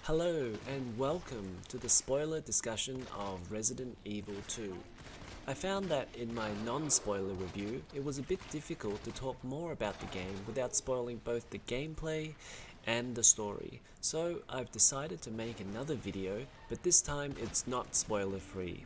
Hello and welcome to the spoiler discussion of Resident Evil 2. I found that in my non-spoiler review, it was a bit difficult to talk more about the game without spoiling both the gameplay and the story. So I've decided to make another video, but this time it's not spoiler free.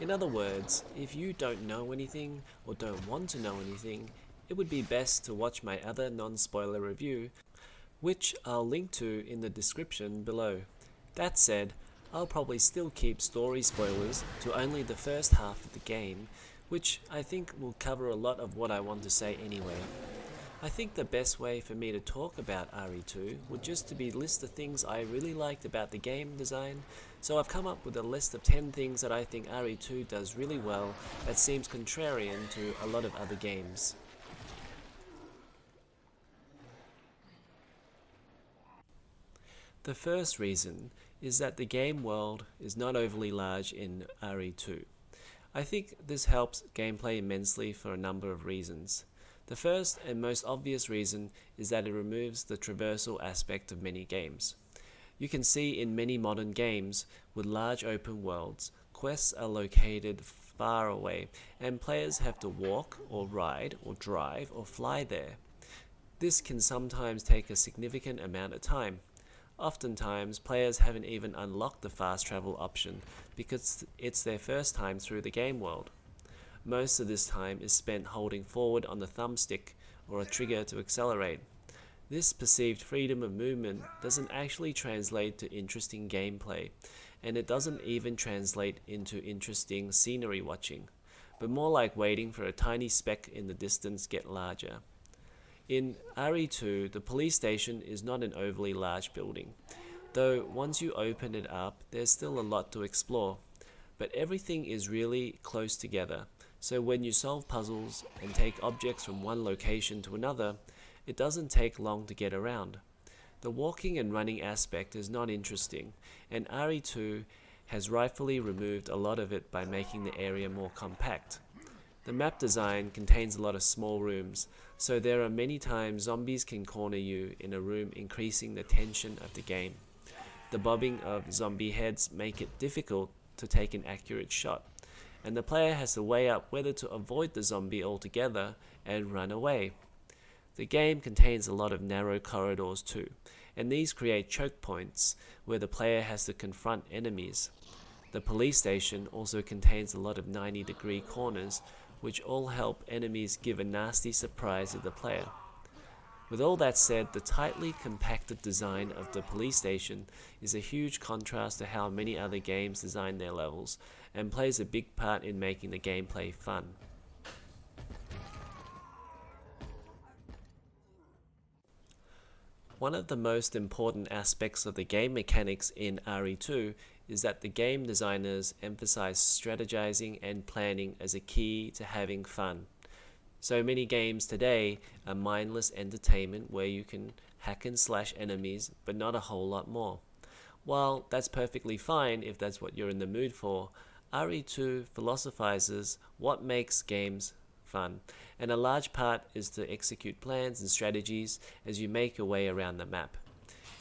In other words, if you don't know anything or don't want to know anything, it would be best to watch my other non-spoiler review, which I'll link to in the description below. That said, I'll probably still keep story spoilers to only the first half of the game, which I think will cover a lot of what I want to say anyway. I think the best way for me to talk about RE2 would just to be list the things I really liked about the game design, so I've come up with a list of 10 things that I think RE2 does really well that seems contrarian to a lot of other games. The first reason is that the game world is not overly large in RE2. I think this helps gameplay immensely for a number of reasons. The first and most obvious reason is that it removes the traversal aspect of many games. You can see in many modern games with large open worlds, quests are located far away and players have to walk or ride or drive or fly there. This can sometimes take a significant amount of time. Oftentimes, players haven't even unlocked the fast travel option because it's their first time through the game world. Most of this time is spent holding forward on the thumbstick or a trigger to accelerate. This perceived freedom of movement doesn't actually translate to interesting gameplay, and it doesn't even translate into interesting scenery watching, but more like waiting for a tiny speck in the distance get larger. In RE2, the police station is not an overly large building, though once you open it up, there's still a lot to explore. But everything is really close together, so when you solve puzzles and take objects from one location to another, it doesn't take long to get around. The walking and running aspect is not interesting, and RE2 has rightfully removed a lot of it by making the area more compact. The map design contains a lot of small rooms, so there are many times zombies can corner you in a room, increasing the tension of the game. The bobbing of zombie heads make it difficult to take an accurate shot, and the player has to weigh up whether to avoid the zombie altogether and run away. The game contains a lot of narrow corridors too, and these create choke points where the player has to confront enemies. The police station also contains a lot of 90-degree corners, which all help enemies give a nasty surprise to the player. With all that said, the tightly compacted design of the police station is a huge contrast to how many other games design their levels, and plays a big part in making the gameplay fun. One of the most important aspects of the game mechanics in RE2 is that the game designers emphasize strategizing and planning as a key to having fun. So many games today are mindless entertainment where you can hack and slash enemies, but not a whole lot more. While that's perfectly fine if that's what you're in the mood for, RE2 philosophizes what makes games fun, and a large part is to execute plans and strategies as you make your way around the map.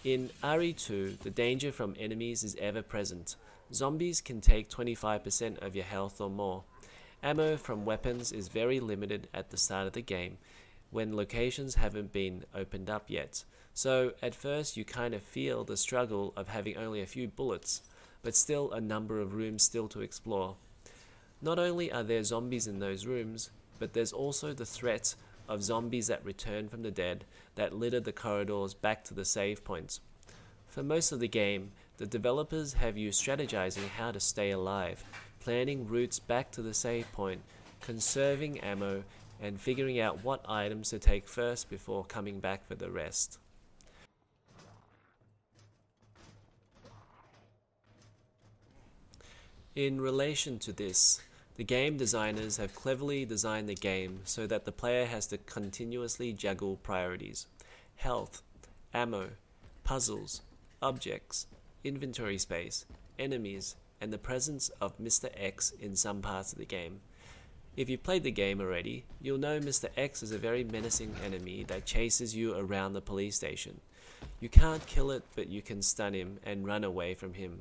In RE2, the danger from enemies is ever present. Zombies can take 25% of your health or more. Ammo from weapons is very limited at the start of the game, when locations haven't been opened up yet. So at first you kind of feel the struggle of having only a few bullets, but still a number of rooms still to explore. Not only are there zombies in those rooms, but there's also the threat of zombies that return from the dead that litter the corridors back to the save points. For most of the game, the developers have used strategizing how to stay alive, planning routes back to the save point, conserving ammo, and figuring out what items to take first before coming back for the rest. In relation to this, the game designers have cleverly designed the game so that the player has to continuously juggle priorities: health, ammo, puzzles, objects, inventory space, enemies, and the presence of Mr. X in some parts of the game. If you've played the game already, you'll know Mr. X is a very menacing enemy that chases you around the police station. You can't kill it, but you can stun him and run away from him.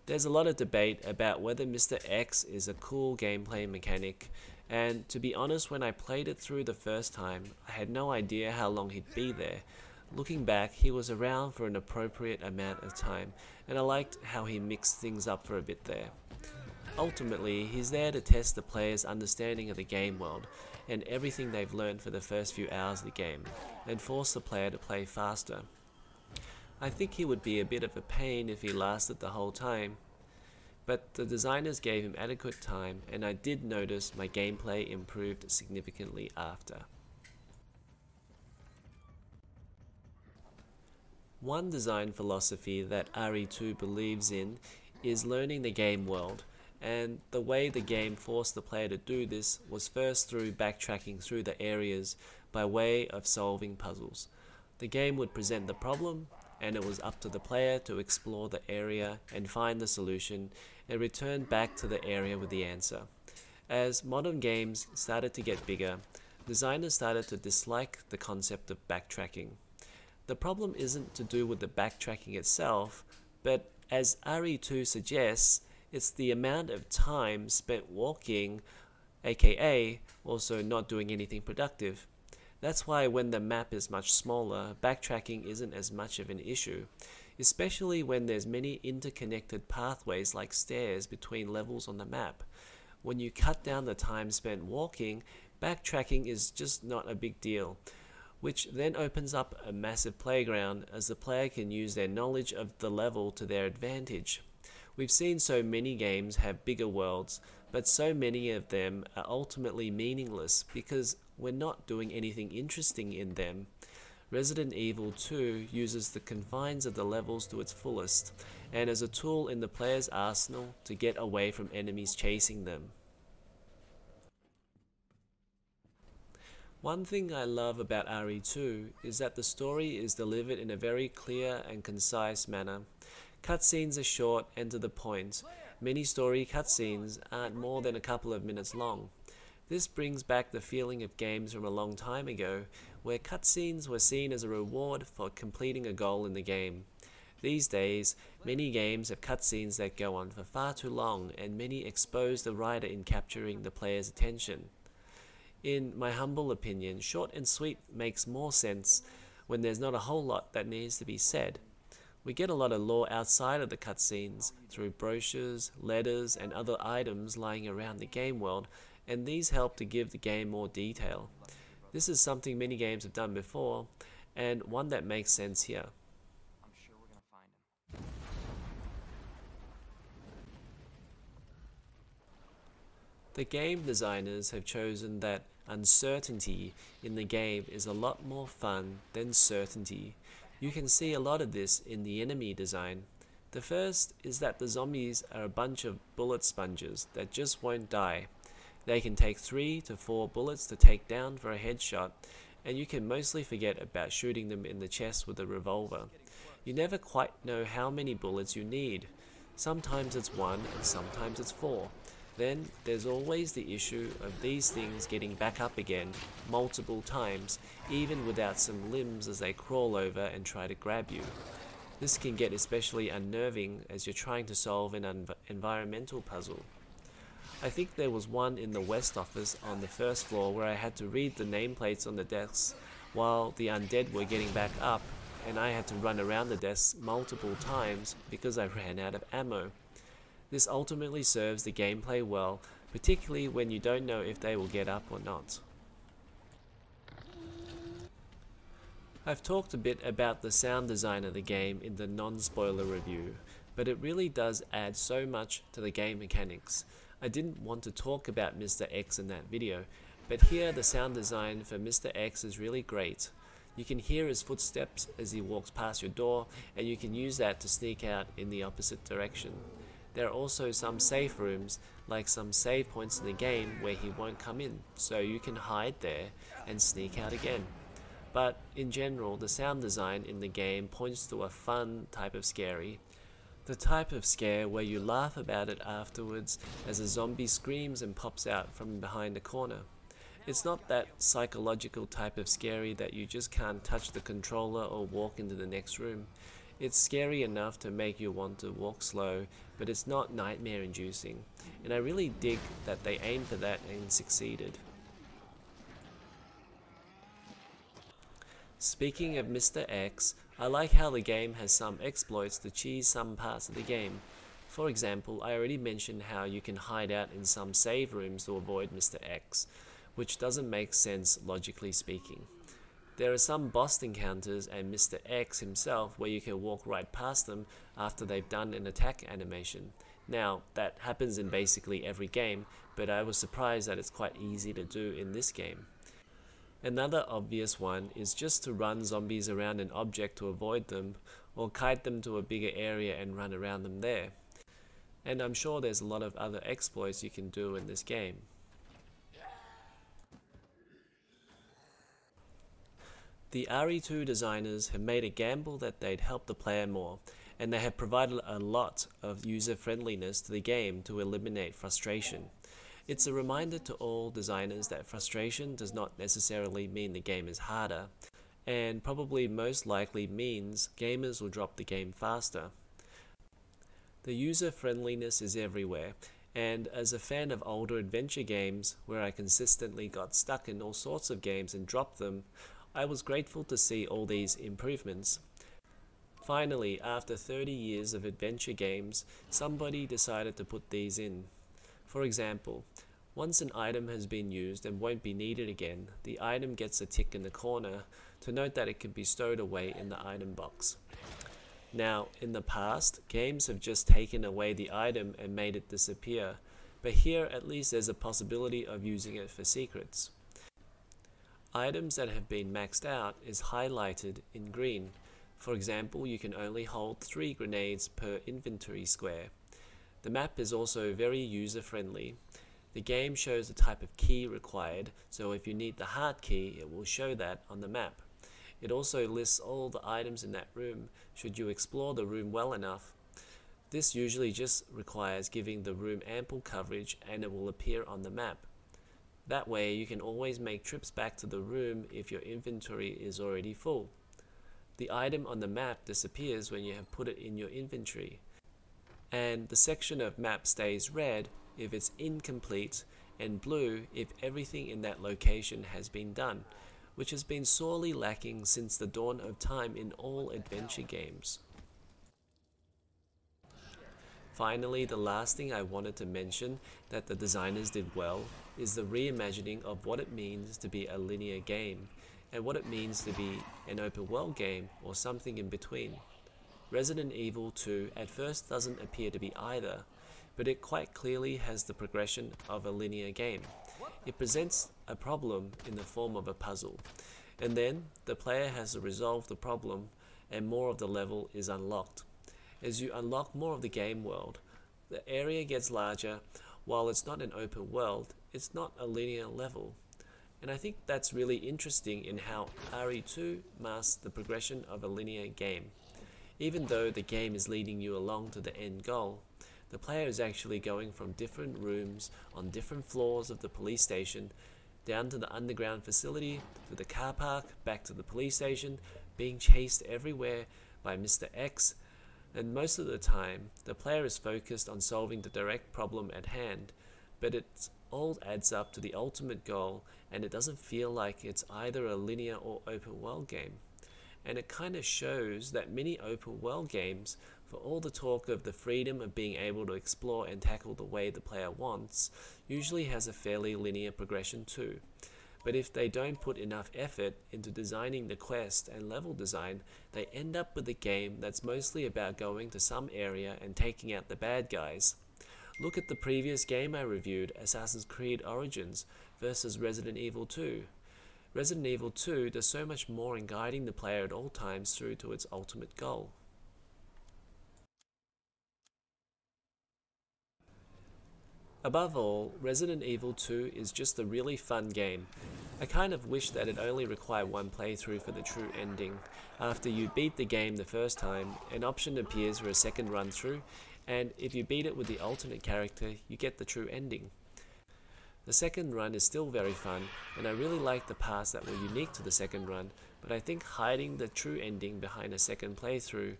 There's a lot of debate about whether Mr. X is a cool gameplay mechanic, and to be honest, when I played it through the first time, I had no idea how long he'd be there. Looking back, he was around for an appropriate amount of time, and I liked how he mixed things up for a bit there. Ultimately, he's there to test the player's understanding of the game world and everything they've learned for the first few hours of the game, and force the player to play faster. I think he would be a bit of a pain if he lasted the whole time, but the designers gave him adequate time, and I did notice my gameplay improved significantly after. One design philosophy that RE2 believes in is learning the game world, and the way the game forced the player to do this was first through backtracking through the areas by way of solving puzzles. The game would present the problem, and it was up to the player to explore the area and find the solution and return back to the area with the answer. As modern games started to get bigger, designers started to dislike the concept of backtracking. The problem isn't to do with the backtracking itself, but as RE2 suggests, it's the amount of time spent walking, aka also not doing anything productive. That's why when the map is much smaller, backtracking isn't as much of an issue, especially when there's many interconnected pathways like stairs between levels on the map. When you cut down the time spent walking, backtracking is just not a big deal, which then opens up a massive playground as the player can use their knowledge of the level to their advantage. We've seen so many games have bigger worlds, but so many of them are ultimately meaningless because we're not doing anything interesting in them. Resident Evil 2 uses the confines of the levels to its fullest, and as a tool in the player's arsenal to get away from enemies chasing them. One thing I love about RE2 is that the story is delivered in a very clear and concise manner. Cutscenes are short and to the point. Many story cutscenes aren't more than a couple of minutes long. This brings back the feeling of games from a long time ago, where cutscenes were seen as a reward for completing a goal in the game. These days, many games have cutscenes that go on for far too long, and many expose the writer in capturing the player's attention. In my humble opinion, short and sweet makes more sense when there's not a whole lot that needs to be said. We get a lot of lore outside of the cutscenes through brochures, letters, and other items lying around the game world, and these help to give the game more detail. This is something many games have done before, and one that makes sense here. I'm sure we're gonna find him. The game designers have chosen that uncertainty in the game is a lot more fun than certainty. You can see a lot of this in the enemy design. The first is that the zombies are a bunch of bullet sponges that just won't die. They can take 3 to 4 bullets to take down for a headshot, and you can mostly forget about shooting them in the chest with a revolver. You never quite know how many bullets you need. Sometimes it's 1 and sometimes it's 4. Then there's always the issue of these things getting back up again multiple times, even without some limbs as they crawl over and try to grab you. This can get especially unnerving as you're trying to solve an environmental puzzle. I think there was one in the West office on the first floor where I had to read the nameplates on the desks while the undead were getting back up, and I had to run around the desks multiple times because I ran out of ammo. This ultimately serves the gameplay well, particularly when you don't know if they will get up or not. I've talked a bit about the sound design of the game in the non-spoiler review, but it really does add so much to the game mechanics. I didn't want to talk about Mr. X in that video, but here the sound design for Mr. X is really great. You can hear his footsteps as he walks past your door, and you can use that to sneak out in the opposite direction. There are also some safe rooms, like some save points in the game where he won't come in, so you can hide there and sneak out again. But in general, the sound design in the game points to a fun type of scary. The type of scare where you laugh about it afterwards as a zombie screams and pops out from behind a corner. It's not that psychological type of scary that you just can't touch the controller or walk into the next room. It's scary enough to make you want to walk slow, but it's not nightmare inducing, and I really dig that they aimed for that and succeeded. Speaking of Mr. X, I like how the game has some exploits to cheese some parts of the game. For example, I already mentioned how you can hide out in some save rooms to avoid Mr. X, which doesn't make sense logically speaking. There are some boss encounters and Mr. X himself where you can walk right past them after they've done an attack animation. Now, that happens in basically every game, but I was surprised that it's quite easy to do in this game. Another obvious one is just to run zombies around an object to avoid them, or kite them to a bigger area and run around them there. And I'm sure there's a lot of other exploits you can do in this game. The RE2 designers have made a gamble that they'd help the player more, and they have provided a lot of user-friendliness to the game to eliminate frustration. It's a reminder to all designers that frustration does not necessarily mean the game is harder, and probably most likely means gamers will drop the game faster. The user-friendliness is everywhere, and as a fan of older adventure games, where I consistently got stuck in all sorts of games and dropped them, I was grateful to see all these improvements. Finally, after 30 years of adventure games, somebody decided to put these in. For example, once an item has been used and won't be needed again, the item gets a tick in the corner to note that it can be stowed away in the item box. Now, in the past, games have just taken away the item and made it disappear, but here at least there's a possibility of using it for secrets. Items that have been maxed out is highlighted in green. For example, you can only hold 3 grenades per inventory square. The map is also very user-friendly. The game shows the type of key required, so if you need the heart key, it will show that on the map. It also lists all the items in that room, should you explore the room well enough. This usually just requires giving the room ample coverage and it will appear on the map. That way you can always make trips back to the room if your inventory is already full. The item on the map disappears when you have put it in your inventory, and the section of map stays red if it's incomplete and blue if everything in that location has been done, which has been sorely lacking since the dawn of time in all adventure games. Finally, the last thing I wanted to mention that the designers did well is the reimagining of what it means to be a linear game and what it means to be an open world game or something in between. Resident Evil 2 at first doesn't appear to be either, but it quite clearly has the progression of a linear game. It presents a problem in the form of a puzzle, and then the player has to resolve the problem and more of the level is unlocked. As you unlock more of the game world, the area gets larger. While it's not an open world, it's not a linear level. And I think that's really interesting in how RE2 masks the progression of a linear game. Even though the game is leading you along to the end goal, the player is actually going from different rooms on different floors of the police station, down to the underground facility, to the car park, back to the police station, being chased everywhere by Mr. X, and most of the time, the player is focused on solving the direct problem at hand, but it all adds up to the ultimate goal, and it doesn't feel like it's either a linear or open world game. And it kind of shows that many open world games, for all the talk of the freedom of being able to explore and tackle the way the player wants, usually has a fairly linear progression too. But if they don't put enough effort into designing the quest and level design, they end up with a game that's mostly about going to some area and taking out the bad guys. Look at the previous game I reviewed, Assassin's Creed Origins versus Resident Evil 2. Resident Evil 2 does so much more in guiding the player at all times through to its ultimate goal. Above all, Resident Evil 2 is just a really fun game. I kind of wish that it only required one playthrough for the true ending. After you beat the game the first time, an option appears for a second run through, and if you beat it with the alternate character, you get the true ending. The second run is still very fun, and I really like the paths that were unique to the second run, but I think hiding the true ending behind a second playthrough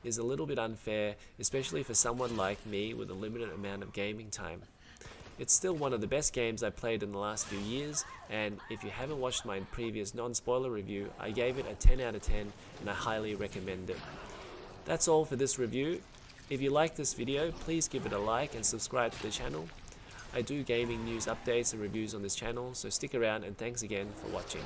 is a little bit unfair, especially for someone like me with a limited amount of gaming time. It's still one of the best games I played in the last few years, and if you haven't watched my previous non-spoiler review, I gave it a 10 out of 10 and I highly recommend it. That's all for this review. If you like this video, please give it a like and subscribe to the channel. I do gaming news updates and reviews on this channel, so stick around and thanks again for watching.